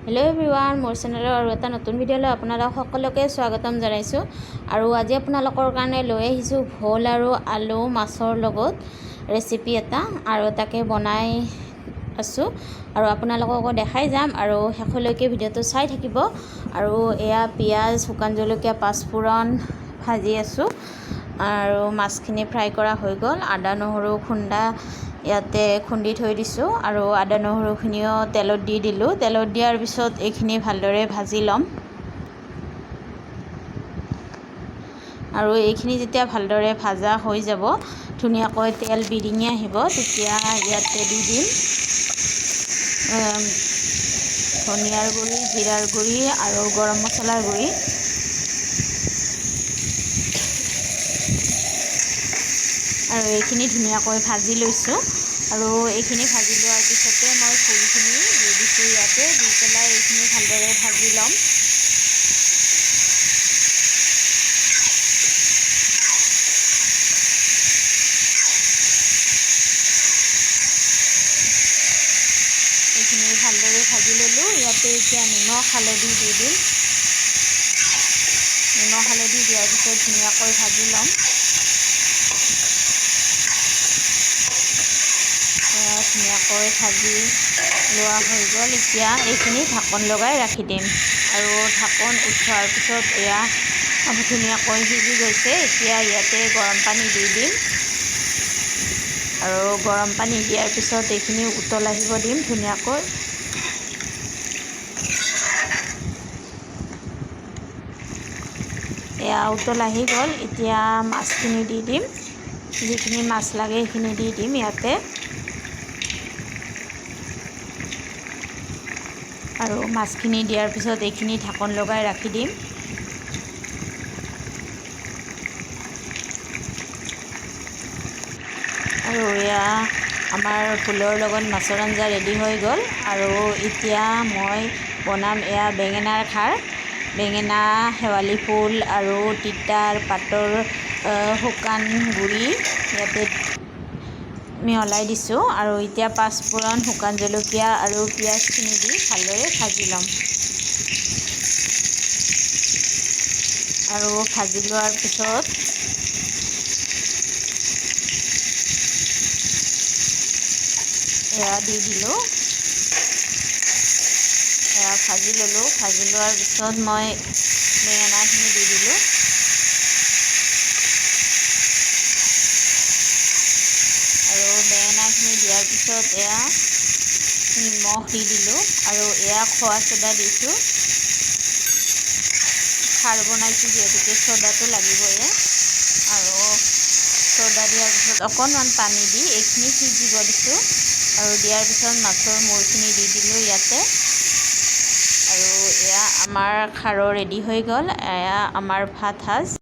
hello everyone मोर चेनेলৰ আৰু এটা নতুন ভিডিঅ'লৈ আপোনালোক সকলোকে স্বাগতম জনাইছো আৰু আজি আপোনালোকৰ কাৰণে লৈ আহিছো ভোল আৰু আলু মাছৰ লগত ৰেচিপি এটা আৰু তাকে বনাই আছো আৰু আপোনালোকক দেখাই যাম আৰু শেষলৈকে ভিডিঅ'টো চাই থাকিব আৰু এয়া পিয়াজ শুকান জলকীয়া পাঁচফোৰণ ভাজি আছো আৰু মাছখিনি ফ্ৰাই কৰা হৈ গ'ল আদা নহৰু খুন্দা ইয়াতে খুন্দি থৈ দিছো আৰু আদা নহৰুখিনিও তেলত দি দিলো তেলত দিয়াৰ পিছত এইখিনি ভালদৰে ভাজি লম আৰু এইখিনি যেতিয়া ভালদৰে ভাজা হৈ যাব ধুনীয়াকৈ তেল বিৰিঙি আহিব তেতিয়া ইয়াতে দি দিম ধনিয়াৰ গুড়ি জিৰাৰ গুড়ি আৰু গৰম মছলাৰ গুড়ি আৰু এইখিনি ধুনীয়াকৈ ভাজি লৈছো আৰু এইখিনি ভাজি লোৱাৰ পিছতে মই ফুলখিনি দি দিছো ইয়াতে দি পেলাই এইখিনি ভালদৰে ভাজি ল'ম এইখিনি ভালদৰে ভাজি ল'লো ইয়াতে এতিয়া নিমখ হালধি দি দিম নিমখ হালধি দিয়াৰ পিছত ধুনীয়াকৈ ভাজি ল'ম ধুনীয়াকৈ ভাজি লোৱা হৈ গ'ল এতিয়া এইখিনি ঢাকন লগাই ৰাখি দিম আৰু ঢাকন উঠোৱাৰ পিছত এয়া ধুনীয়াকৈ সিজি গৈছে এতিয়া ইয়াতে গৰম পানী দি দিম আৰু গৰম পানী দিয়াৰ পিছত এইখিনি উতল আহিব দিম ধুনীয়াকৈ এয়া উতল আহি গ'ল এতিয়া মাছখিনি দি দিম যিখিনি মাছ লাগে সেইখিনি দি দিম ইয়াতে আৰু মাছখিনি দিয়াৰ পিছত এইখিনি ঢাকন লগাই ৰাখি দিম আৰু এয়া আমাৰ ফুলৰ লগত মাছৰ আঞ্জা ৰেডি হৈ গ'ল আৰু এতিয়া মই বনাম এয়া বেঙেনাৰ খাৰ বেঙেনা শেৱালি ফুল আৰু তিতাৰ পাতৰ শুকান গুড়ি ইয়াতে মিহলাই দিছোঁ আৰু এতিয়া পাঁচফোৰণ শুকান জলকীয়া আৰু পিঁয়াজখিনি দি ভালদৰে ভাজি ল'ম আৰু ভাজি লোৱাৰ পিছত এয়া দি দিলোঁ এয়া ভাজি ল'লোঁ ভাজি লোৱাৰ পিছত মই বেঙেনাখিনি দি দিলোঁ আৰু বেঙেনাখিনি দিয়াৰ পিছত এয়া নিমখ দি দিলোঁ আৰু এয়া খোৱা ছ'ডা দিছোঁ খাৰ বনাইছোঁ যিহেতুকে ছ'ডাটো লাগিবই আৰু ছ'ডা দিয়াৰ পিছত অকণমান পানী দি এইখিনি সিজিব দিছোঁ আৰু দিয়াৰ পিছত মাছৰ মূৰখিনি দি দিলোঁ ইয়াতে আৰু এয়া আমাৰ খাৰৰ ৰেডি হৈ গ'ল এয়া আমাৰ ভাত সাজ